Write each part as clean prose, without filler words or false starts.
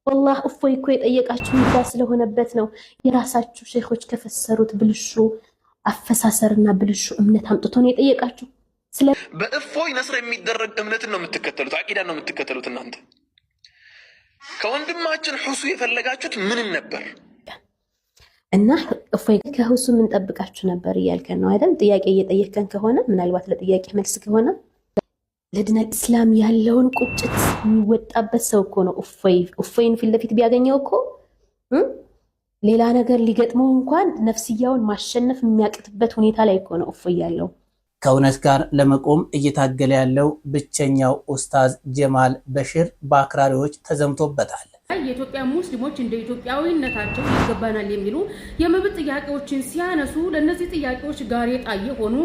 والله እፎይ እኮ የጠየቃችሁ ይዳ ስለሆነበት ነው የራሳችሁ ሼኾች ከፈሰሩት ብልሹ አፈሳሰርና ብልሹ እምነት አምጥቶ ነው የጠየቃችሁ። በእፎይ ነስር የሚደረግ እምነትን ነው የምትከተሉት፣ አቂዳን ነው የምትከተሉት። እናንተ ከወንድማችን ሁሱ የፈለጋችሁት ምንን ነበር? እና እፎይ ከሁሱ ምን ጠብቃችሁ ነበር እያልከን ነው አይደል? ጥያቄ እየጠየከን ከሆነ ምናልባት ለጥያቄ መልስ ከሆነ ለድነ እስላም ያለውን ቁጭት የሚወጣበት ሰው እኮ ነው እፎይን ፊት ለፊት ቢያገኘው እኮ ሌላ ነገር ሊገጥመው እንኳን ነፍስያውን ማሸነፍ የሚያቅትበት ሁኔታ ላይ እኮ ነው እፎይ ያለው። ከእውነት ጋር ለመቆም እየታገለ ያለው ብቸኛው ኡስታዝ ጀማል በሽር በአክራሪዎች ተዘምቶበታል። የኢትዮጵያ ሙስሊሞች እንደ ኢትዮጵያዊነታቸው ይገባናል የሚሉ የመብት ጥያቄዎችን ሲያነሱ ለነዚህ ጥያቄዎች ጋሬጣ የሆኑ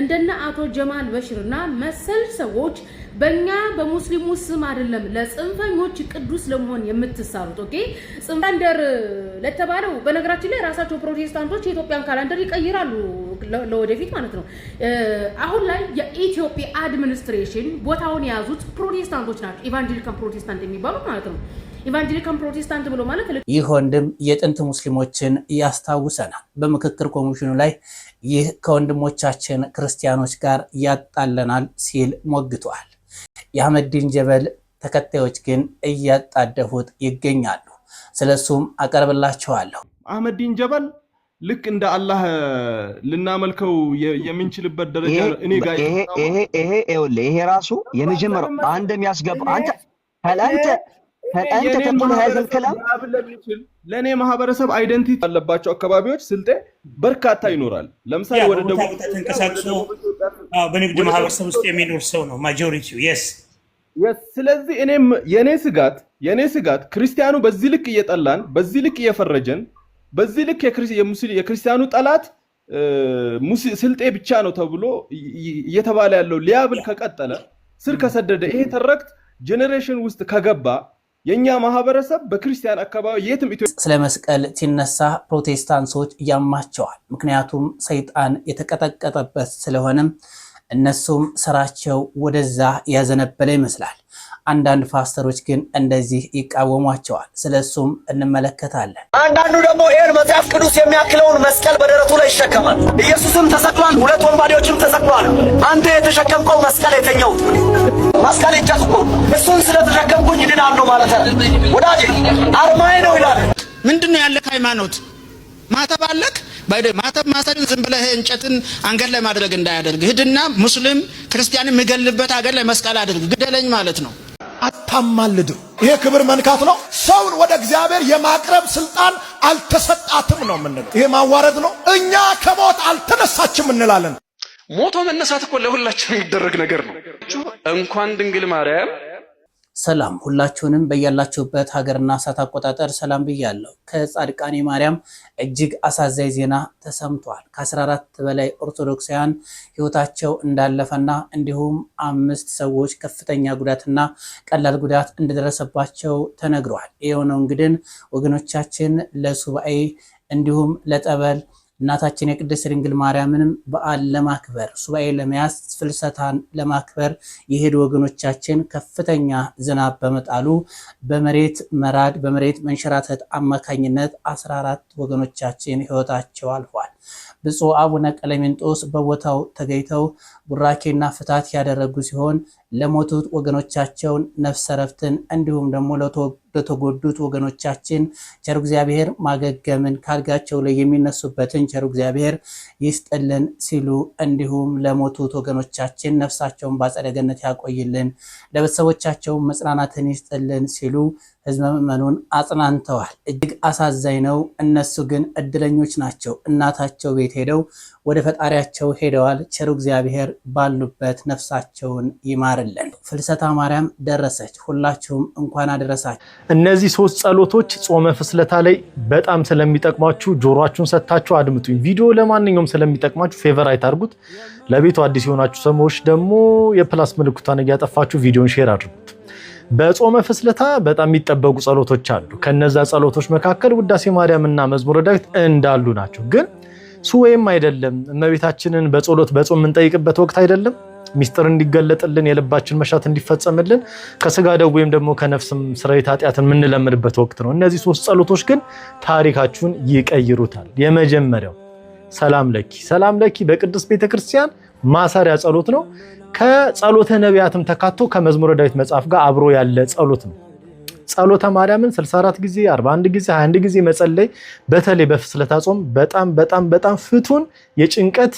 እንደነ አቶ ጀማል በሽርና መሰል ሰዎች በእኛ በሙስሊሙ ስም አይደለም ለጽንፈኞች ቅዱስ ለመሆን የምትሳሩት። ኦኬ ካላንደር ለተባለው በነገራችን ላይ ራሳቸው ፕሮቴስታንቶች የኢትዮጵያን ካላንደር ይቀይራሉ ለወደፊት ማለት ነው። አሁን ላይ የኢትዮጵያ አድሚኒስትሬሽን ቦታውን የያዙት ፕሮቴስታንቶች ናቸው። ኢቫንጀሊካል ፕሮቴስታንት የሚባሉት ማለት ነው። ኢቫንጀሊካል ፕሮቴስታንት ብሎ ማለት ይህ ወንድም የጥንት ሙስሊሞችን ያስታውሰናል። በምክክር ኮሚሽኑ ላይ ይህ ከወንድሞቻችን ክርስቲያኖች ጋር ያጣለናል ሲል ሞግቷል። የአህመዲን ጀበል ተከታዮች ግን እያጣደፉት ይገኛሉ። ስለሱም አቀርብላችኋለሁ። አህመዲን ጀበል ልክ እንደ አላህ ልናመልከው የምንችልበት ደረጃ እኔ ጋር ይሄ ራሱ የመጀመሪያው አንደም ያስገባ አንተ ተቆለ هذا الكلام ለኔ ማህበረሰብ አይደንቲቲ ያለባቸው አካባቢዎች ስልጤ በርካታ ይኖራል። ለምሳሌ ወደ ደቡብ ተንቀሳቅሶ በንግድ ማህበረሰብ ውስጥ የሚኖር ሰው ነው ማጆሪቲው። yes ስለዚህ እኔም የኔ ስጋት ክርስቲያኑ በዚህ ልክ እየጠላን፣ በዚህ ልክ እየፈረጀን፣ በዚህ ልክ የክርስቲያኑ ጠላት ስልጤ ብቻ ነው ተብሎ እየተባለ ያለው ሊያብል ከቀጠለ ስር ከሰደደ ይሄ ተረክት ጄኔሬሽን ውስጥ ከገባ የኛ ማህበረሰብ በክርስቲያን አካባቢ የትም ኢትዮጵያ ስለ መስቀል ሲነሳ ፕሮቴስታንቶች ያማቸዋል። ምክንያቱም ሰይጣን የተቀጠቀጠበት ስለሆነም እነሱም ስራቸው ወደዛ ያዘነበለ ይመስላል። አንዳንድ ፓስተሮች ግን እንደዚህ ይቃወሟቸዋል። ስለሱም እንመለከታለን። አንዳንዱ ደግሞ ይሄን መጽሐፍ ቅዱስ የሚያክለውን መስቀል በደረቱ ላይ ይሸከማል። ኢየሱስም ተሰቅሏል፣ ሁለት ወንባዴዎችም ተሰቅሏል። አንተ የተሸከምከው መስቀል የተኛው መስቀል ይጨስቁ እሱን ስለተሸከምኩኝ ድናለሁ ማለት ነው። ወዳጄ አርማዬ ነው ይላል። ምንድነው ያለ ሃይማኖት ማተብ አለክ ማተብ ማሰርን ዝም ብለህ እንጨትን አንገት ላይ ማድረግ እንዳያደርግ ሂድና ሙስሊም ክርስቲያን የሚገልበት አገር ላይ መስቀል አድርግ ግደለኝ ማለት ነው። አታማልድም። ይሄ ክብር መንካት ነው። ሰውን ወደ እግዚአብሔር የማቅረብ ስልጣን አልተሰጣትም ነው የምንለው። ይሄ ማዋረድ ነው። እኛ ከሞት አልተነሳችም እንላለን። ሞቶ መነሳት እኮ ለሁላችን የሚደረግ ነገር ነው። እንኳን ድንግል ማርያም ሰላም ሁላችሁንም በያላችሁበት ሀገርና ሰዓት አቆጣጠር ሰላም ብያለሁ። ከጻድቃኔ ማርያም እጅግ አሳዛኝ ዜና ተሰምቷል። ከ14 በላይ ኦርቶዶክሳውያን ህይወታቸው እንዳለፈና እንዲሁም 5 ሰዎች ከፍተኛ ጉዳትና ቀላል ጉዳት እንደደረሰባቸው ተነግሯል። የሆነው እንግዲህ ወገኖቻችን ለሱባኤ እንዲሁም ለጠበል እናታችን የቅድስት ድንግል ማርያምንም በዓል ለማክበር ሱባኤ ለመያዝ ፍልሰታን ለማክበር የሄዱ ወገኖቻችን ከፍተኛ ዝናብ በመጣሉ በመሬት መራድ በመሬት መንሸራተት አማካኝነት 14 ወገኖቻችን ህይወታቸው አልፏል። ብፁዕ አቡነ ቀለሜንጦስ በቦታው ተገኝተው ቡራኬና ፍታት ያደረጉ ሲሆን ለሞቱት ወገኖቻቸውን ነፍስ ረፍትን እንዲሁም ደግሞ ለተጎዱት ወገኖቻችን ቸር እግዚአብሔር ማገገምን ካልጋቸው ላይ የሚነሱበትን ቸር እግዚአብሔር ይስጥልን ሲሉ እንዲሁም ለሞቱት ወገኖቻችን ነፍሳቸውን በአጸደ ገነት ያቆይልን ለቤተሰቦቻቸው መጽናናትን ይስጥልን ሲሉ ህዝበ ምእመኑን አጽናንተዋል። እጅግ አሳዛኝ ነው። እነሱ ግን እድለኞች ናቸው። እናታቸው ቤት ሄደው ወደ ፈጣሪያቸው ሄደዋል። ቸር እግዚአብሔር ባሉበት ነፍሳቸውን ይማርልን። ፍልሰታ ማርያም ደረሰች። ሁላችሁም እንኳን አደረሳችሁ። እነዚህ 3 ጸሎቶች ጾመ ፍልሰታ ላይ በጣም ስለሚጠቅማችሁ ጆሮአችሁን ሰጥታችሁ አድምጡኝ። ቪዲዮ ለማንኛውም ስለሚጠቅማችሁ ፌቨራይት አድርጉት። ለቤቱ አዲስ የሆናችሁ ሰዎች ደግሞ የፕላስ ምልክቷን እያጠፋችሁ ቪዲዮን ሼር አድርጉት። በጾመ ፍልሰታ በጣም የሚጠበቁ ጸሎቶች አሉ። ከነዛ ጸሎቶች መካከል ውዳሴ ማርያምና መዝሙረ ዳዊት እንዳሉ ናቸው። ግን ሱዌም አይደለም እመቤታችንን በጸሎት በጾም የምንጠይቅበት ወቅት አይደለም። ሚስጥር እንዲገለጥልን የልባችን መሻት እንዲፈጸምልን ከስጋ ደዌም ደግሞ ከነፍስም ስርየተ ኃጢአትን የምንለምድበት ወቅት ነው። እነዚህ 3 ጸሎቶች ግን ታሪካችሁን ይቀይሩታል። የመጀመሪያው ሰላም ለኪ። ሰላም ለኪ በቅድስት ቤተክርስቲያን ማሰሪያ ጸሎት ነው። ከጸሎተ ነቢያትም ተካቶ ከመዝሙረ ዳዊት መጽሐፍ ጋር አብሮ ያለ ጸሎት ነው። ጸሎተ ማርያምን 64 ጊዜ 41 ጊዜ 21 ጊዜ መጸለይ በተለይ በፍስለታ ጾም በጣም ፍቱን የጭንቀት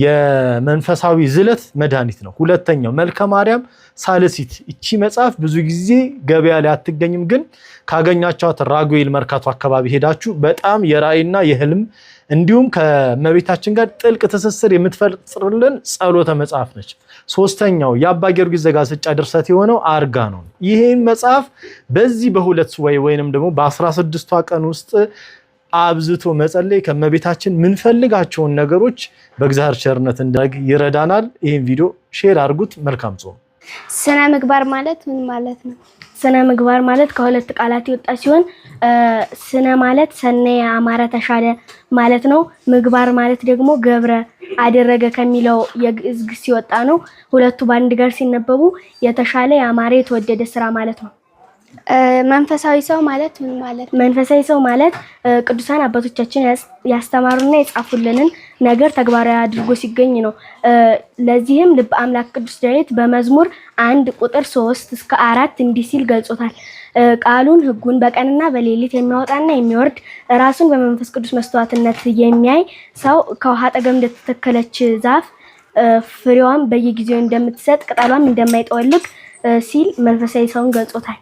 የመንፈሳዊ ዝለት መድኃኒት ነው። ሁለተኛው መልከ ማርያም ሳልሲት። እቺ መጽሐፍ ብዙ ጊዜ ገበያ ላይ አትገኝም፣ ግን ካገኛችኋት ራጉኤል መርካቶ አካባቢ ሄዳችሁ በጣም የራእይና የህልም እንዲሁም ከመቤታችን ጋር ጥልቅ ትስስር የምትፈጥርልን ጸሎተ መጽሐፍ ነች። ሶስተኛው የአባ ጊዮርጊስ ዘጋስጫ ድርሰት የሆነው አርጋኖን። ይሄን መጽሐፍ በዚህ በሁለት ሱባኤ ወይንም ደግሞ በ16ቷ ቀን ውስጥ አብዝቶ መጸለይ ከመቤታችን ምንፈልጋቸውን ነገሮች በእግዚአብሔር ቸርነት እንዳግ ይረዳናል። ይሄን ቪዲዮ ሼር አድርጉት። መልካም ጾም። ስነ ምግባር ማለት ምን ማለት ነው? ስነ ምግባር ማለት ከሁለት ቃላት የወጣ ሲሆን ስነ ማለት ሰነየ፣ አማረ፣ ተሻለ ማለት ነው። ምግባር ማለት ደግሞ ገብረ፣ አደረገ ከሚለው የግዕዝ ግስ ሲወጣ ነው። ሁለቱ በአንድ ጋር ሲነበቡ የተሻለ፣ ያማረ፣ የተወደደ ስራ ማለት ነው። መንፈሳዊ ሰው ማለት ምን ማለት ነው? መንፈሳዊ ሰው ማለት ቅዱሳን አባቶቻችን ያስተማሩና የጻፉልንን ነገር ተግባራዊ አድርጎ ሲገኝ ነው። ለዚህም ልበ አምላክ ቅዱስ ዳዊት በመዝሙር 1 ቁጥር 3 እስከ 4 እንዲህ ሲል ገልጾታል። ቃሉን ሕጉን በቀንና በሌሊት የሚያወጣና የሚወርድ ራሱን በመንፈስ ቅዱስ መስተዋትነት የሚያይ ሰው ከውሃ አጠገብ እንደተተከለች ዛፍ ፍሬዋም በየጊዜው እንደምትሰጥ ቅጠሏም እንደማይጠወልግ ሲል መንፈሳዊ ሰውን ገልጾታል።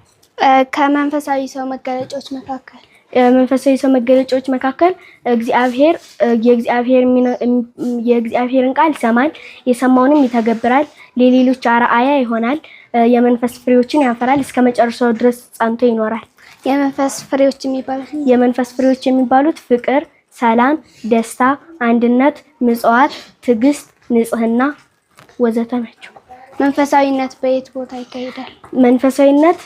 ከመንፈሳዊ ሰው መገለጫዎች መካከል እግዚአብሔር የእግዚአብሔርን ቃል ይሰማል፣ የሰማውንም ይተገብራል፣ ለሌሎች አርአያ ይሆናል፣ የመንፈስ ፍሬዎችን ያፈራል፣ እስከ መጨረሻው ድረስ ጸንቶ ይኖራል። የመንፈስ ፍሬዎች የሚባሉት ፍቅር፣ ሰላም፣ ደስታ፣ አንድነት፣ ምጽዋት፣ ትዕግስት፣ ንጽህና ወዘተ ናቸው። መንፈሳዊነት በየት ቦታ ይካሄዳል? መንፈሳዊነት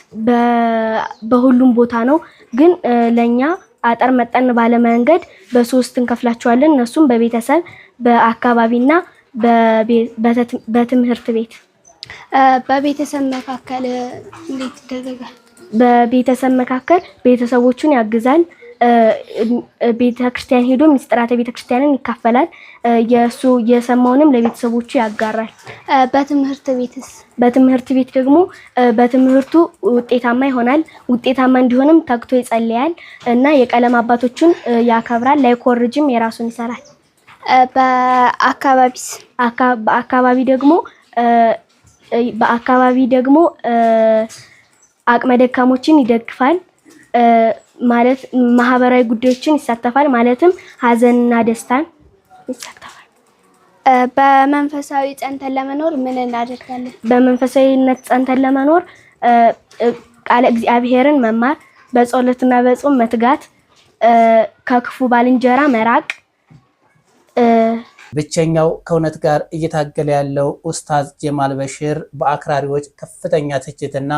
በሁሉም ቦታ ነው፣ ግን ለኛ አጠር መጠን ባለ መንገድ በ3 እንከፍላቸዋለን። እነሱም በቤተሰብ፣ በአካባቢና በትምህርት ቤት። በቤተሰብ መካከል እንዴት ይደረጋል? በቤተሰብ መካከል ቤተሰቦቹን ያግዛል። ቤተክርስቲያን ሄዶ ምስጢራተ ቤተክርስቲያንን ይካፈላል። የሱ የሰማውንም ለቤተሰቦቹ ያጋራል። በትምህርት ቤት ደግሞ በትምህርቱ ውጤታማ ይሆናል። ውጤታማ እንዲሆንም ተግቶ ይጸልያል እና የቀለም አባቶቹን ያከብራል። ላይኮርጅም የራሱን ይሰራል። በአካባቢ ደግሞ አቅመ ደካሞችን ይደግፋል። ማለት ማህበራዊ ጉዳዮችን ይሳተፋል። ማለትም ሀዘንና ደስታን ይሳተፋል። በመንፈሳዊ ጸንተን ለመኖር ምን እናደርጋለን? በመንፈሳዊነት ጸንተን ለመኖር ቃለ እግዚአብሔርን መማር፣ በጸሎትና በጾም መትጋት፣ ከክፉ ባልንጀራ መራቅ። ብቸኛው ከእውነት ጋር እየታገለ ያለው ኡስታዝ ጀማል በሽር በአክራሪዎች ከፍተኛ ትችትና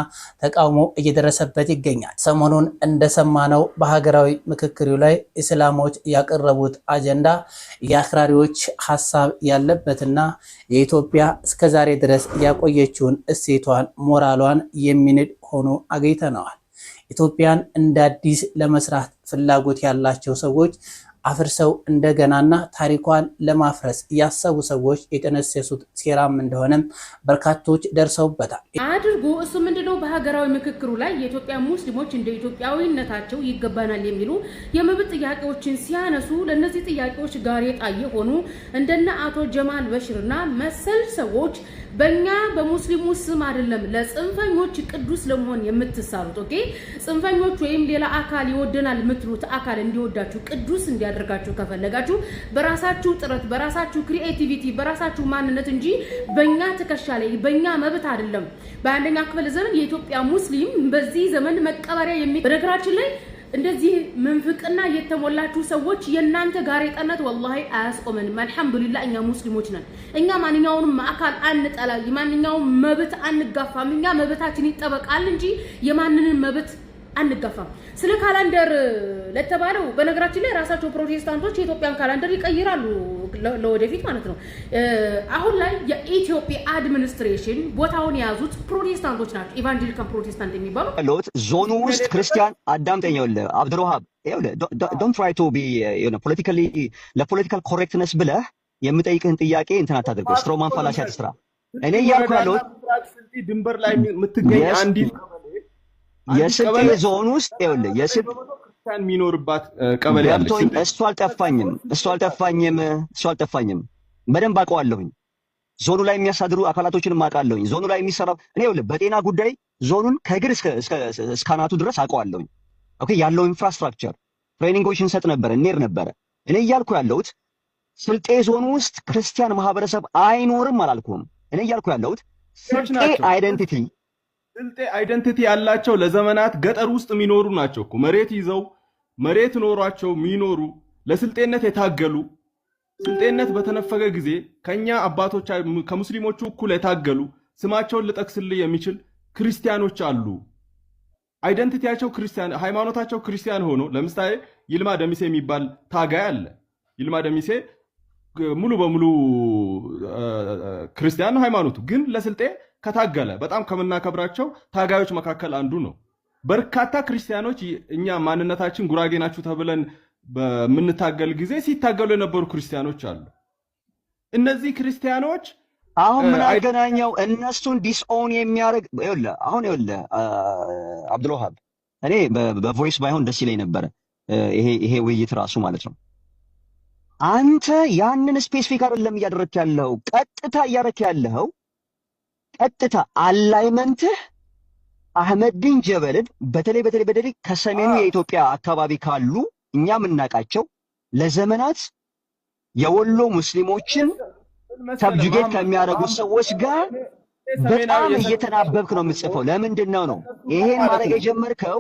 ተቃውሞ እየደረሰበት ይገኛል። ሰሞኑን እንደሰማነው በሀገራዊ ምክክሩ ላይ እስላሞች ያቀረቡት አጀንዳ የአክራሪዎች ሀሳብ ያለበትና የኢትዮጵያ እስከዛሬ ድረስ ያቆየችውን እሴቷን፣ ሞራሏን የሚንድ ሆኖ አግኝተነዋል። ኢትዮጵያን እንደ አዲስ ለመስራት ፍላጎት ያላቸው ሰዎች አፍርሰው እንደገናና ታሪኳን ለማፍረስ ያሰቡ ሰዎች የጠነሰሱት ሴራም እንደሆነም በርካቶች ደርሰውበታል አድርጎ እሱ ምንድነው በሀገራዊ ምክክሩ ላይ የኢትዮጵያ ሙስሊሞች እንደ ኢትዮጵያዊነታቸው ይገባናል የሚሉ የመብት ጥያቄዎችን ሲያነሱ ለነዚህ ጥያቄዎች ጋሬጣ የሆኑ እንደነ አቶ ጀማል በሽርና መሰል ሰዎች በእኛ በሙስሊሙ ስም አይደለም ለጽንፈኞች ቅዱስ ለመሆን የምትሳሩት። ኦኬ ጽንፈኞች ወይም ሌላ አካል ይወደናል የምትሉት አካል እንዲወዳችሁ ቅዱስ እንዲያደርጋችሁ ከፈለጋችሁ በራሳችሁ ጥረት፣ በራሳችሁ ክሪኤቲቪቲ፣ በራሳችሁ ማንነት እንጂ በእኛ ትከሻ ላይ በእኛ መብት አይደለም። በአንደኛ ክፍለ ዘመን የኢትዮጵያ ሙስሊም በዚህ ዘመን መቀበሪያ በነገራችን ላይ እንደዚህ መንፍቅና የተሞላችሁ ሰዎች የናንተ ጋሬጣነት ወላሂ አያስቆመንም። አልহামዱሊላህ እኛ ሙስሊሞች ነን። እኛ ማንኛውንም አካል አንጠላ፣ ማንኛውም መብት አንጋፋም። እኛ መብታችን ይጠበቃል እንጂ የማንንም መብት አንጋፋም። ስለ ካላንደር ለተባለው በነገራችን ላይ ራሳቸው ፕሮቴስታንቶች የኢትዮጵያን ካላንደር ይቀይራሉ ለወደፊት ማለት ነው። አሁን ላይ የኢትዮጵያ አድሚኒስትሬሽን ቦታውን የያዙት ፕሮቴስታንቶች ናቸው። ኢቫንጀሊካል ፕሮቴስታንት የሚባሉ ዞኑ ውስጥ ክርስቲያን አዳምጠኝ አብዱልዋሃብ ዶንት ትራይ ቱ ቢ ፖለቲካሊ ለፖለቲካል ኮሬክትነስ ብለህ የምጠይቅህን ጥያቄ እንትን አታድርገው። ስትሮማን ፋላሲ አትስራ። እኔ እያልኩ ያለሁት ድንበር ላይ የምትገኝ አንዲት የስልጤ ዞን ውስጥ ይኸውልህ የስልጤ ክርስቲያን የሚኖርባት ቀበሌ አለች። እሱ አልጠፋኝም። በደንብ አውቀዋለሁኝ። ዞኑ ላይ የሚያሳድሩ አካላቶችንም አውቃለሁኝ። ዞኑ ላይ የሚሰራው እኔ ይኸውልህ በጤና ጉዳይ ዞኑን ከእግር እስከ አናቱ ድረስ አውቀዋለሁኝ። ኦኬ ያለው ኢንፍራስትራክቸር ትሬኒንጎች እንሰጥ ነበር፣ እንሄድ ነበረ። እኔ እያልኩ ያለሁት ስልጤ ዞን ውስጥ ክርስቲያን ማህበረሰብ አይኖርም አላልኩም። እኔ እያልኩ ያለሁት ስልጤ አይደንቲቲ ያላቸው ለዘመናት ገጠር ውስጥ የሚኖሩ ናቸው እኮ መሬት ይዘው መሬት ኖሯቸው የሚኖሩ ለስልጤነት የታገሉ ስልጤነት በተነፈገ ጊዜ ከኛ አባቶች ከሙስሊሞቹ እኩል የታገሉ ስማቸውን ልጠቅስልህ የሚችል ክርስቲያኖች አሉ። አይደንቲቲያቸው ክርስቲያን፣ ሃይማኖታቸው ክርስቲያን ሆኖ ለምሳሌ ይልማ ደሚሴ የሚባል ታጋይ አለ። ይልማ ደሚሴ ሙሉ በሙሉ ክርስቲያን ነው ሃይማኖቱ፣ ግን ለስልጤ ከታገለ በጣም ከምናከብራቸው ታጋዮች መካከል አንዱ ነው። በርካታ ክርስቲያኖች እኛ ማንነታችን ጉራጌ ናችሁ ተብለን በምንታገል ጊዜ ሲታገሉ የነበሩ ክርስቲያኖች አሉ። እነዚህ ክርስቲያኖች አሁን ምን አገናኘው እነሱን ዲስኦን የሚያደርግ? ይኸውልህ አብዱልዋሃብ እኔ በቮይስ ባይሆን ደስ ይለኝ ነበረ ይሄ ውይይት ራሱ ማለት ነው። አንተ ያንን ስፔሲፊክ አይደለም እያደረክ ያለው፣ ቀጥታ እያደረክ ያለው ቀጥታ አላይመንትህ አህመዲን ጀበልን በተለይ ከሰሜኑ የኢትዮጵያ አካባቢ ካሉ እኛ የምናውቃቸው ለዘመናት የወሎ ሙስሊሞችን ሰብጁጌት ከሚያደርጉ ሰዎች ጋር በጣም እየተናበብክ ነው የምትጽፈው። ለምንድን ነው ይሄን ማድረግ የጀመርከው?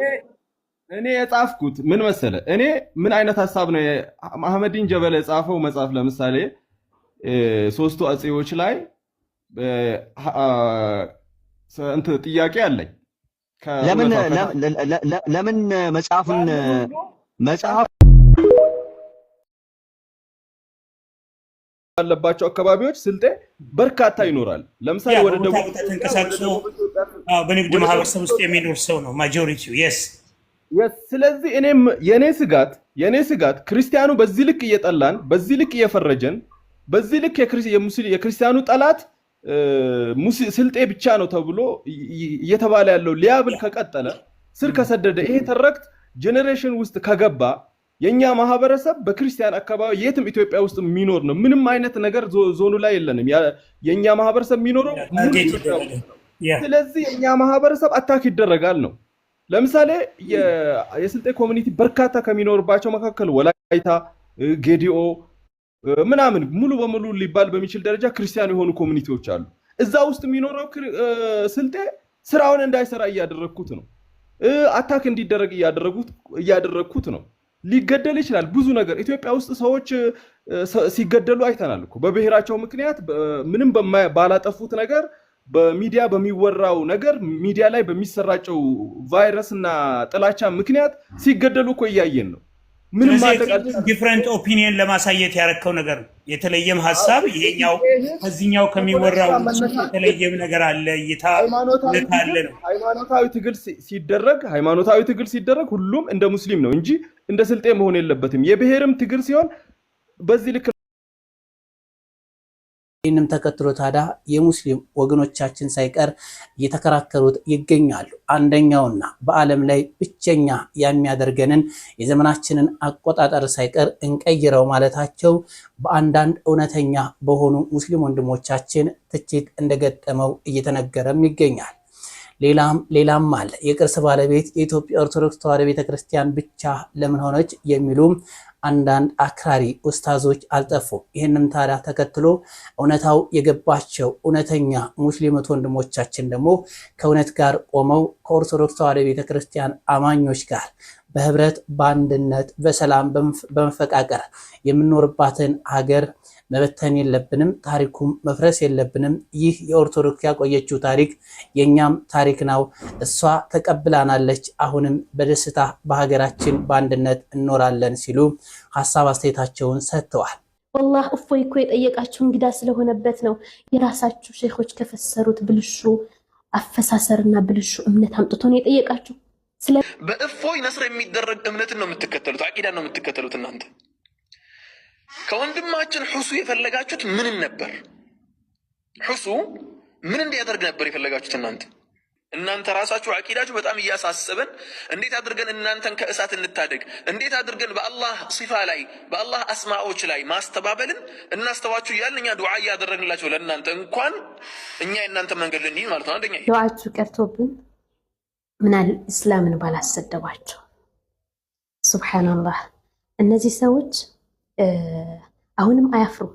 እኔ የጻፍኩት ምን መሰለ፣ እኔ ምን አይነት ሐሳብ ነው አህመዲን ጀበል የጻፈው መጽሐፍ ለምሳሌ ሶስቱ አጼዎች ላይ ጥያቄ አለኝ። ለምን መጽሐፉን ያለባቸው አካባቢዎች ስልጤ በርካታ ይኖራል። ለምሳሌ ወደ ደቡብ ተንቀሳቅሶ በንግድ ማህበረሰብ ውስጥ የሚኖር ሰው ነው ማጆሪቲው። ስለዚህ እኔም የኔ ስጋት ክርስቲያኑ በዚህ ልክ እየጠላን፣ በዚህ ልክ እየፈረጀን፣ በዚህ ልክ የክርስቲያኑ ጠላት ስልጤ ብቻ ነው ተብሎ እየተባለ ያለው ሊያብል ከቀጠለ ስር ከሰደደ ይሄ ተረክት ጄኔሬሽን ውስጥ ከገባ የኛ ማህበረሰብ በክርስቲያን አካባቢ የትም ኢትዮጵያ ውስጥ የሚኖር ነው። ምንም አይነት ነገር ዞኑ ላይ የለንም። የኛ ማህበረሰብ የሚኖረው ስለዚህ የኛ ማህበረሰብ አታክ ይደረጋል ነው። ለምሳሌ የስልጤ ኮሚኒቲ በርካታ ከሚኖርባቸው መካከል ወላይታ፣ ጌዲኦ ምናምን ሙሉ በሙሉ ሊባል በሚችል ደረጃ ክርስቲያን የሆኑ ኮሚኒቲዎች አሉ። እዛ ውስጥ የሚኖረው ስልጤ ስራውን እንዳይሰራ እያደረግኩት ነው። አታክ እንዲደረግ እያደረግኩት ነው። ሊገደል ይችላል። ብዙ ነገር ኢትዮጵያ ውስጥ ሰዎች ሲገደሉ አይተናል እኮ በብሔራቸው ምክንያት ምንም ባላጠፉት ነገር በሚዲያ በሚወራው ነገር ሚዲያ ላይ በሚሰራጨው ቫይረስ እና ጥላቻ ምክንያት ሲገደሉ እኮ እያየን ነው። ምንም ማደቃል ዲፈረንት ኦፒኒየን ለማሳየት ያረከው ነገር ነው። የተለየም ሐሳብ ይሄኛው ከዚህኛው ከሚወራው የተለየም ነገር አለ። ሃይማኖታዊ ትግል ሲደረግ ሁሉም እንደ ሙስሊም ነው እንጂ እንደ ስልጤ መሆን የለበትም። የብሔርም ትግል ሲሆን በዚህ ልክ ይህንም ተከትሎ ታዲያ የሙስሊም ወገኖቻችን ሳይቀር እየተከራከሩት ይገኛሉ። አንደኛውና በዓለም ላይ ብቸኛ የሚያደርገንን የዘመናችንን አቆጣጠር ሳይቀር እንቀይረው ማለታቸው በአንዳንድ እውነተኛ በሆኑ ሙስሊም ወንድሞቻችን ትችት እንደገጠመው እየተነገረም ይገኛል። ሌላም አለ። የቅርስ ባለቤት የኢትዮጵያ ኦርቶዶክስ ተዋሕዶ ቤተክርስቲያን ብቻ ለምን ሆነች የሚሉ አንዳንድ አክራሪ ኡስታዞች አልጠፉም። ይህንም ታዲያ ተከትሎ እውነታው የገባቸው እውነተኛ ሙስሊም ወንድሞቻችን ደግሞ ከእውነት ጋር ቆመው ከኦርቶዶክስ ተዋሕዶ ቤተክርስቲያን አማኞች ጋር በህብረት በአንድነት በሰላም በመፈቃቀር የምንኖርባትን ሀገር መበተን የለብንም። ታሪኩም መፍረስ የለብንም። ይህ የኦርቶዶክስ ያቆየችው ታሪክ የኛም ታሪክ ነው። እሷ ተቀብላናለች። አሁንም በደስታ በሀገራችን በአንድነት እንኖራለን ሲሉ ሐሳብ አስተያየታቸውን ሰጥተዋል። والله እፎይ እኮ የጠየቃችሁ እንግዳ ስለሆነበት ነው። የራሳችሁ ሼኾች ከፈሰሩት ብልሹ አፈሳሰርና ብልሹ እምነት አምጥቶ ነው የጠየቃችሁ። በእፎይ ነስር የሚደረግ እምነትን ነው የምትከተሉት፣ አቂዳን ነው የምትከተሉት። እናንተ ከወንድማችን ሁሱ የፈለጋችሁት ምንን ነበር? ሁሱ ምን እንዲያደርግ ነበር የፈለጋችሁት? እናንተ ራሳችሁ አቂዳችሁ በጣም እያሳሰበን፣ እንዴት አድርገን እናንተን ከእሳት እንታደግ፣ እንዴት አድርገን በአላህ ሲፋ ላይ በአላህ አስማዎች ላይ ማስተባበልን እናስተዋችሁ እያልን እኛ ዱዓ እያደረግንላችሁ ለእናንተ እንኳን እኛ የእናንተ መንገድ ልንይዝ ማለት ነው። አንደኛ ዱዓችሁ ቀርቶብን ምናል እስላምን ባላሰደባቸው። ሱብሃንአላህ እነዚህ ሰዎች አሁንም አያፍሩም።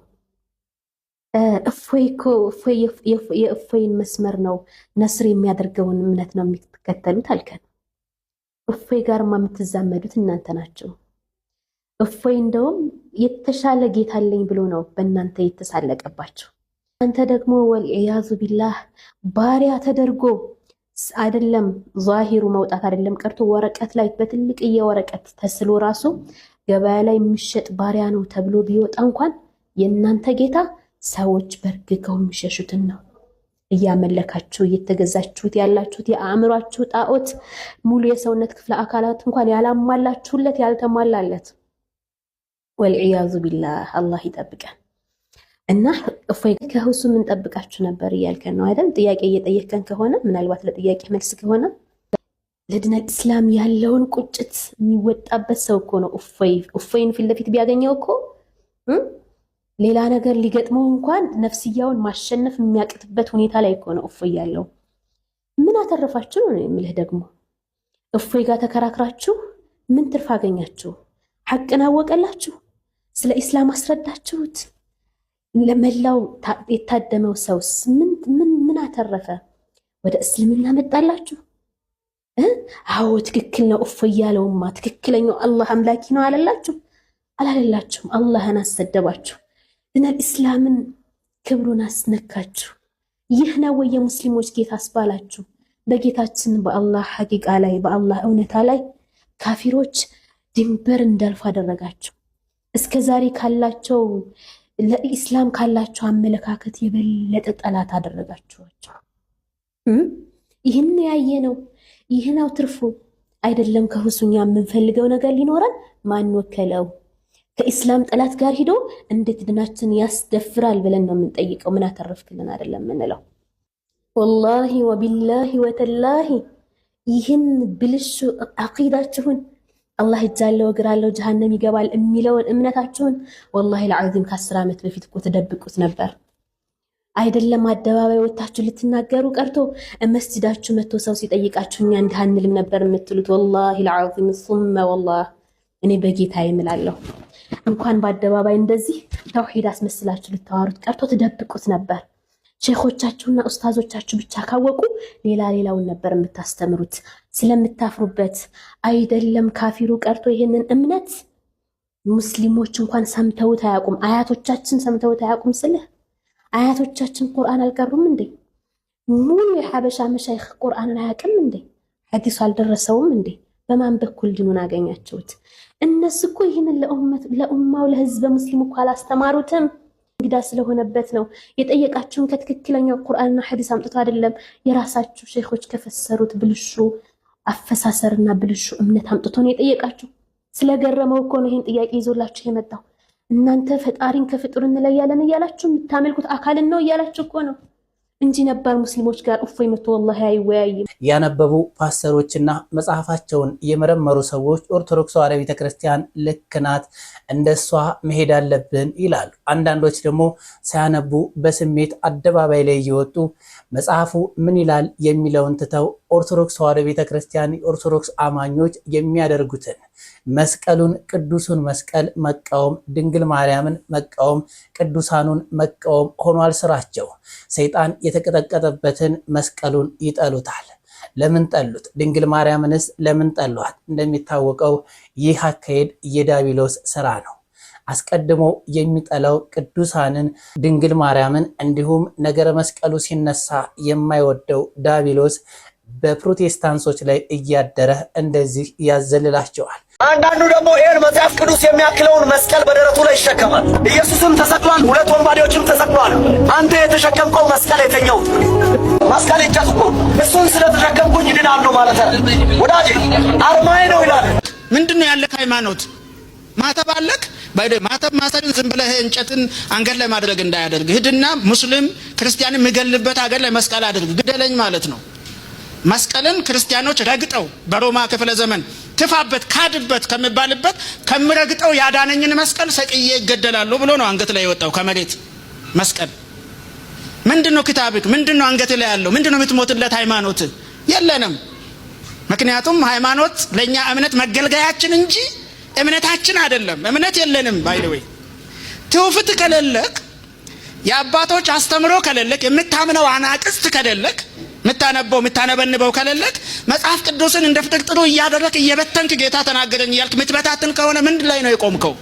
የእፎይን መስመር ነው ነስር የሚያደርገውን እምነት ነው የሚከተሉት አልከን። እፎይ ጋርማ የምትዛመዱት እናንተ ናቸው። እፎይ እንደውም የተሻለ ጌታ አለኝ ብሎ ነው በእናንተ የተሳለቀባቸው። አንተ ደግሞ ወልዒያዙ ቢላህ ባሪያ ተደርጎ አይደለም ዛሂሩ መውጣት አይደለም ቀርቶ ወረቀት ላይ በትልቅዬ ወረቀት ተስሎ ራሱ ገበያ ላይ የሚሸጥ ባሪያ ነው ተብሎ ቢወጣ እንኳን የእናንተ ጌታ ሰዎች በርግገው የሚሸሹትን ነው እያመለካችሁ እየተገዛችሁት ያላችሁት። የአእምሯችሁ ጣዖት ሙሉ የሰውነት ክፍለ አካላት እንኳን ያላሟላችሁለት ያልተሟላለት። ወልዒያዙ ቢላህ አላህ ይጠብቀን። እና እፎይ ከሁሱ ምን ጠብቃችሁ ነበር እያልከን ነው አይደል? ጥያቄ እየጠየከን ከሆነ ምናልባት ለጥያቄ መልስ ከሆነ ለዲነል ኢስላም ያለውን ቁጭት የሚወጣበት ሰው እኮ ነው እፎይን ፊት ለፊት ቢያገኘው እኮ ሌላ ነገር ሊገጥመው እንኳን ነፍስያውን ማሸነፍ የሚያቅትበት ሁኔታ ላይ እኮ ነው እፎይ ያለው። ምን አተረፋችሁ ነው የምልህ። ደግሞ እፎይ ጋር ተከራክራችሁ ምን ትርፍ አገኛችሁ? ሐቅን አወቀላችሁ? ስለ ኢስላም አስረዳችሁት? ለመላው የታደመው ሰውስ ምን አተረፈ? ወደ እስልምና መጣላችሁ? አዎ ትክክል ነው እፎይ ያለውማ ትክክለኛው አላህ አምላኪ ነው አላላችሁ? አላለላችሁም። አላህን አሰደባችሁ። ዲነል ኢስላምን ክብሩን አስነካችሁ። ይህ ነው ወይ የሙስሊሞች ጌታ አስባላችሁ? በጌታችን በአላህ ሐቂቃ ላይ በአላህ እውነታ ላይ ካፊሮች ድንበር እንዳልፉ አደረጋችሁ። እስከዛሬ ካላቸው ለኢስላም ካላቸው አመለካከት የበለጠ ጠላት አደረጋችኋቸው። ይህን ያየ ነው። ይህ ነው ትርፉ አይደለም። ከሁሱኛ የምንፈልገው ነገር ሊኖረን ማን ወከለው? ከኢስላም ጠላት ጋር ሂዶ እንዴት ድናችን ያስደፍራል ብለን ነው የምንጠይቀው። ምን አተረፍክልን አይደለም የምንለው። ወላሂ ወቢላሂ ወተላሂ ይህን ብልሹ አቂዳችሁን አላህ እጃለው እግራለው ጀሃነም ይገባል የሚለውን እምነታችሁን ወላሂ ለዓዚም ከ10 ዓመት በፊት እኮ ተደብቁት ነበር። አይደለም አደባባይ ወጣችሁ ልትናገሩ ቀርቶ መስጂዳችሁ መጥቶ ሰው ሲጠይቃችሁ እኛ እንዲህ አንልም ነበር የምትሉት። ወላሂ ለዓዚም ሱመ ወላሂ እኔ በጌታዬ እምላለሁ እንኳን በአደባባይ እንደዚህ ተውሂድ አስመስላችሁ ልታወሩት ቀርቶ ተደብቁት ነበር። ሼኾቻችሁና ኡስታዞቻችሁ ብቻ ካወቁ ሌላውን ነበር የምታስተምሩት። ስለምታፍሩበት አይደለም ካፊሩ ቀርቶ ይሄንን እምነት ሙስሊሞች እንኳን ሰምተውት አያውቁም። አያቶቻችን ሰምተውት አያውቁም። ስልህ አያቶቻችን ቁርአን አልቀሩም እንዴ? ሙሉ የሐበሻ መሻይኽ ቁርአንን አያውቅም እንዴ? ሐዲሱ አልደረሰውም እንዴ? በማን በኩል ዲኑን አገኛችሁት? እነሱ እኮ ይህንን ለኡማው ለህዝበ ሙስሊሙ እኮ አላስተማሩትም። እንግዳ ስለሆነበት ነው የጠየቃችሁን። ከትክክለኛው ቁርአንና ሐዲስ አምጥቶ አይደለም የራሳችሁ ሼኾች ከፈሰሩት ብልሹ አፈሳሰርና ብልሹ እምነት አምጥቶ ነው የጠየቃችሁ። ስለገረመው እኮ ነው ይህን ጥያቄ ይዞላችሁ የመጣው። እናንተ ፈጣሪን ከፍጡር እንለያለን እያላችሁ የምታመልኩት አካልን ነው እያላችሁ እኮ ነው እንጂ ነባር ሙስሊሞች ጋር እፎይ መጥቶ ወላሂ አይወያይም። ያነበቡ ፓስተሮችና መጽሐፋቸውን የመረመሩ ሰዎች ኦርቶዶክስ ተዋሕዶ ቤተክርስቲያን ልክ ናት፣ እንደሷ መሄድ አለብን ይላሉ። አንዳንዶች ደግሞ ሳያነቡ በስሜት አደባባይ ላይ እየወጡ መጽሐፉ ምን ይላል የሚለውን ትተው ኦርቶዶክስ ተዋሕዶ ቤተክርስቲያን የኦርቶዶክስ አማኞች የሚያደርጉትን መስቀሉን ቅዱሱን መስቀል መቃወም፣ ድንግል ማርያምን መቃወም፣ ቅዱሳኑን መቃወም ሆኗል ስራቸው። ሰይጣን የተቀጠቀጠበትን መስቀሉን ይጠሉታል። ለምን ጠሉት? ድንግል ማርያምንስ ለምን ጠሏት? እንደሚታወቀው ይህ አካሄድ የዲያብሎስ ስራ ነው። አስቀድሞ የሚጠላው ቅዱሳንን ድንግል ማርያምን እንዲሁም ነገረ መስቀሉ ሲነሳ የማይወደው ዲያብሎስ በፕሮቴስታንቶች ላይ እያደረ እንደዚህ ያዘልላቸዋል። አንዳንዱ ደግሞ ይሄን መጽሐፍ ቅዱስ የሚያክለውን መስቀል በደረቱ ላይ ይሸከማል። ኢየሱስም ተሰቅሏል፣ ሁለት ወንባዴዎችም ተሰቅሏል። አንተ የተሸከምከው መስቀል የተኛው መስቀል እንጨት እኮ እሱን ስለተሸከምኩኝ ድናለሁ ማለት ነው። ወዳጄ አርማዬ ነው ይላል። ምንድነው ያለክ ሃይማኖት? ማተብ አለክ? ማተብ ማሰርን ዝም ብለህ እንጨትን አንገት ላይ ማድረግ እንዳያደርግ ሂድና ሙስሊም ክርስቲያንን የሚገልበት ሀገር ላይ መስቀል አድርግ፣ ግደለኝ ማለት ነው። መስቀልን ክርስቲያኖች ረግጠው በሮማ ክፍለ ዘመን ትፋበት ካድበት ከመባልበት ከምረግጠው ያዳነኝን መስቀል ሰቅዬ ይገደላሉ ብሎ ነው አንገት ላይ የወጣው ከመሬት መስቀል። ምንድነው ክታብክ? ምንድነው አንገት ላይ ያለው? ምንድነው የምትሞትለት ሃይማኖት? የለንም። ምክንያቱም ሃይማኖት ለኛ እምነት መገልገያችን እንጂ እምነታችን አይደለም። እምነት የለንም። ባይደዌ ትውፍት ከሌለክ የአባቶች አስተምሮ ከሌለክ የምታምነው አናቅስት ከሌለክ የምታነበንበው ከሌለክ መጽሐፍ ቅዱስን እንደ ፍጥቅጥሩ እያደረክ እየበተንክ ጌታ ተናገረኝ እያልክ ምትበታትን ከሆነ ምን ላይ ነው የቆምከው?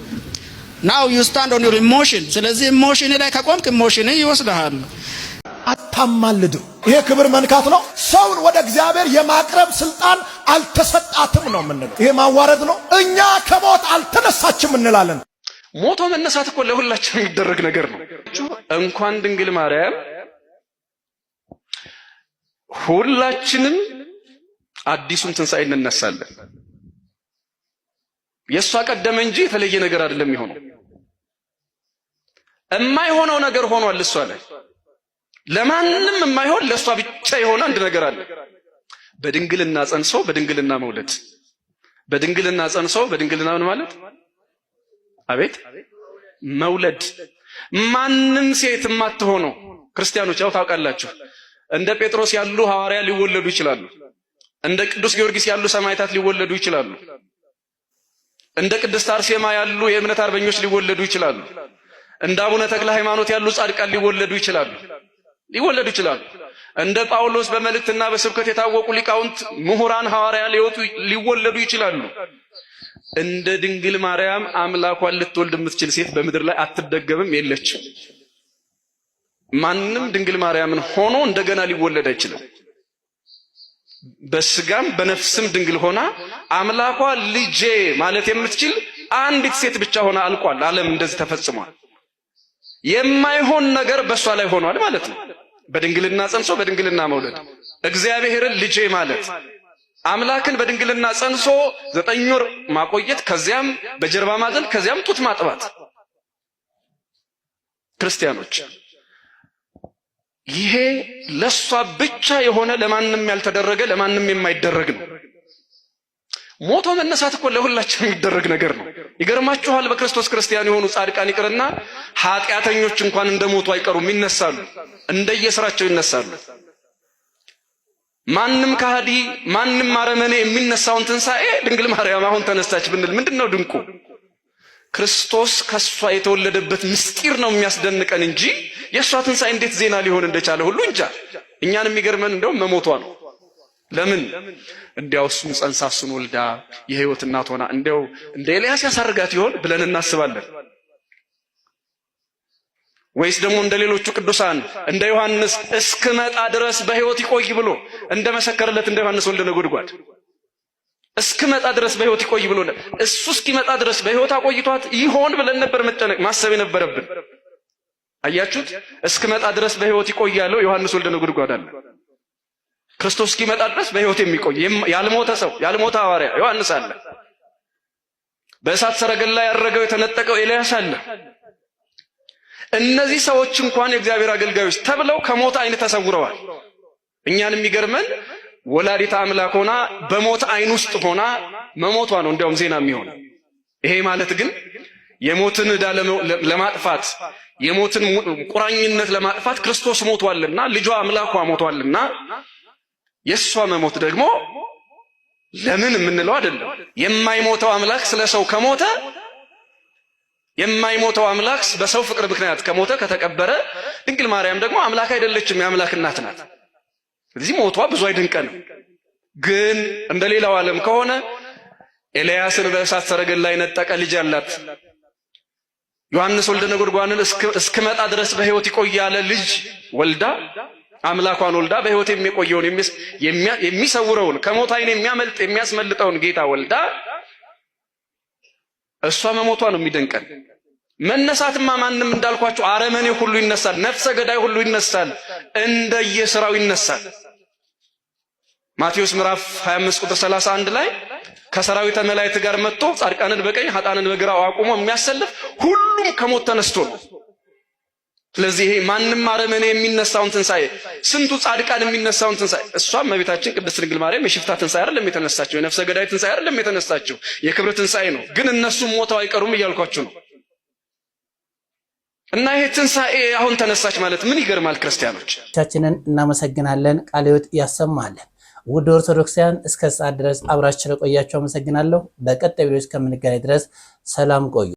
ናው ዩ ስታንድ ኦን ዩር ኢሞሽን። ስለዚህ ኢሞሽን ላይ ከቆምክ ኢሞሽን ይወስድሃል። አታማልዱ። ይሄ ክብር መንካት ነው። ሰውን ወደ እግዚአብሔር የማቅረብ ስልጣን አልተሰጣትም ነው የምንለው። ይሄ ማዋረድ ነው። እኛ ከሞት አልተነሳችም እንላለን። ሞቶ መነሳት እኮ ለሁላችን የሚደረግ ነገር ነው። እንኳን ድንግል ማርያም ሁላችንም አዲሱን ትንሣኤ እንነሳለን። የሷ ቀደመ እንጂ የተለየ ነገር አይደለም የሚሆነው። የማይሆነው ነገር ሆኗል እሷ ላይ። ለማንም የማይሆን ለሷ ብቻ የሆነ አንድ ነገር አለ። በድንግልና ጸንሶ በድንግልና መውለድ። በድንግልና ጸንሶ በድንግልና ምን ማለት? አቤት መውለድ። ማንም ሴት የማትሆነው ክርስቲያኖች ያው ታውቃላችሁ፣ እንደ ጴጥሮስ ያሉ ሐዋርያ ሊወለዱ ይችላሉ። እንደ ቅዱስ ጊዮርጊስ ያሉ ሰማዕታት ሊወለዱ ይችላሉ። እንደ ቅድስት አርሴማ ያሉ የእምነት አርበኞች ሊወለዱ ይችላሉ። እንደ አቡነ ተክለ ሃይማኖት ያሉ ጻድቃን ሊወለዱ ይችላሉ። እንደ ጳውሎስ በመልእክትና በስብከት የታወቁ ሊቃውንት ምሁራን ሐዋርያ ሊወለዱ ይችላሉ። እንደ ድንግል ማርያም አምላኳን ልትወልድ የምትችል ሴት በምድር ላይ አትደገምም፣ የለችም። ማንም ድንግል ማርያምን ሆኖ እንደገና ሊወለድ አይችልም። በስጋም በነፍስም ድንግል ሆና አምላኳ ልጄ ማለት የምትችል አንዲት ሴት ብቻ ሆና አልቋል። ዓለም እንደዚህ ተፈጽሟል። የማይሆን ነገር በሷ ላይ ሆኗል ማለት ነው። በድንግልና ጸንሶ በድንግልና መውለድ፣ እግዚአብሔርን ልጄ ማለት፣ አምላክን በድንግልና ጸንሶ 9 ወር ማቆየት፣ ከዚያም በጀርባ ማዘል፣ ከዚያም ጡት ማጥባት። ክርስቲያኖች ይሄ ለሷ ብቻ የሆነ ለማንም ያልተደረገ ለማንም የማይደረግ ነው። ሞቶ መነሳት እኮ ለሁላችን የሚደረግ ነገር ነው። ይገርማችኋል፣ በክርስቶስ ክርስቲያን የሆኑ ጻድቃን ይቅርና ኃጢአተኞች እንኳን እንደሞቱ አይቀሩም፣ ይነሳሉ፣ እንደየስራቸው ይነሳሉ። ማንም ከሃዲ ማንም አረመኔ የሚነሳውን ትንሣኤ ድንግል ማርያም አሁን ተነሳች ብንል ምንድነው ድንቁ? ክርስቶስ ከሷ የተወለደበት ምስጢር ነው የሚያስደንቀን እንጂ የሷ ትንሣኤ እንዴት ዜና ሊሆን እንደቻለ ሁሉ እንጃ። እኛን የሚገርመን እንደው መሞቷ ነው። ለምን እንዲያው እሱን ጸንሳ እሱን ወልዳ የሕይወት እናት ሆና እንዲያው እንደ ኤልያስ ያሳርጋት ይሆን ብለን እናስባለን። ወይስ ደግሞ እንደ ሌሎቹ ቅዱሳን እንደ ዮሐንስ እስክመጣ ድረስ በሕይወት ይቆይ ብሎ እንደ መሰከረለት እንደ ዮሐንስ ወልደ ነጎድጓድ እስክመጣ ድረስ በሕይወት ይቆይ ብሎ እሱ እስኪመጣ ድረስ በሕይወት አቆይቷት ይሆን ብለን ነበር መጨነቅ ማሰብ የነበረብን። አያችሁት? እስክመጣ ድረስ በሕይወት ይቆይ ያለው ዮሐንስ ወልደ ነጎድጓድ አለ። ክርስቶስ እስኪመጣ ድረስ በሕይወት የሚቆይ ያልሞተ ሰው ያልሞተ ሐዋርያ ዮሐንስ አለ። በእሳት ሰረገላ ያረገው የተነጠቀው ኤልያስ አለ። እነዚህ ሰዎች እንኳን የእግዚአብሔር አገልጋዮች ተብለው ከሞት አይን ተሰውረዋል። እኛን የሚገርመን ወላዲተ አምላክ ሆና በሞት አይን ውስጥ ሆና መሞቷ ነው እንዲያውም ዜና የሚሆነው። ይሄ ማለት ግን የሞትን ዕዳ ለማጥፋት የሞትን ቁራኝነት ለማጥፋት ክርስቶስ ሞቷልና ልጇ አምላኳ ሞቷልና የሷ መሞት ደግሞ ለምን የምንለው አይደለም። የማይሞተው አምላክ ስለ ሰው ከሞተ የማይሞተው አምላክ በሰው ፍቅር ምክንያት ከሞተ ከተቀበረ፣ ድንግል ማርያም ደግሞ አምላክ አይደለችም፣ የአምላክ እናት ናት። ስለዚህ ሞቷ ብዙ አይደንቀንም። ግን እንደሌላው ዓለም ከሆነ ኤልያስን በእሳት ሰረገላ ላይ ነጠቀ ልጅ አላት። ዮሐንስ ወልደ ነጎድጓድን እስከመጣ ድረስ በሕይወት ይቆያለ ልጅ ወልዳ አምላኳን ወልዳ በሕይወት የሚቆየውን የሚሰውረውን ከሞት ዓይን የሚያመልጥ የሚያስመልጠውን ጌታ ወልዳ እሷ መሞቷ ነው የሚደንቀን። መነሳትማ ማንም እንዳልኳችሁ አረመኔ ሁሉ ይነሳል፣ ነፍሰ ገዳይ ሁሉ ይነሳል፣ እንደየሥራው ይነሳል። ማቴዎስ ምዕራፍ 25 ቁጥር 31 ላይ ከሰራዊተ መላእክት ጋር መጥቶ ጻድቃንን በቀኝ ኃጥአንን በግራው አቁሞ የሚያሰልፍ ሁሉም ከሞት ተነስቶ ነው። ስለዚህ ይሄ ማንም አረመኔ የሚነሳውን ትንሣኤ ስንቱ ጻድቃን የሚነሳውን ትንሣኤ እሷም እመቤታችን ቅድስት ድንግል ማርያም የሽፍታ ትንሣኤ አይደለም የተነሳቸው፣ የነፍሰ ገዳይ ትንሣኤ አይደለም የተነሳቸው፣ የክብር ትንሣኤ ነው። ግን እነሱም ሞተው አይቀሩም እያልኳችሁ ነው። እና ይሄ ትንሣኤ አሁን ተነሳች ማለት ምን ይገርማል ክርስቲያኖች። ቻችንን እናመሰግናለን። ቃለ ሕይወት ያሰማልን። ውድ ኦርቶዶክሳውያን እስከ ሰዓት ድረስ አብራችሁ ስለቆያችሁ አመሰግናለሁ። በቀጣይ ቪዲዮ እስከምንገናኝ ድረስ ሰላም ቆዩ።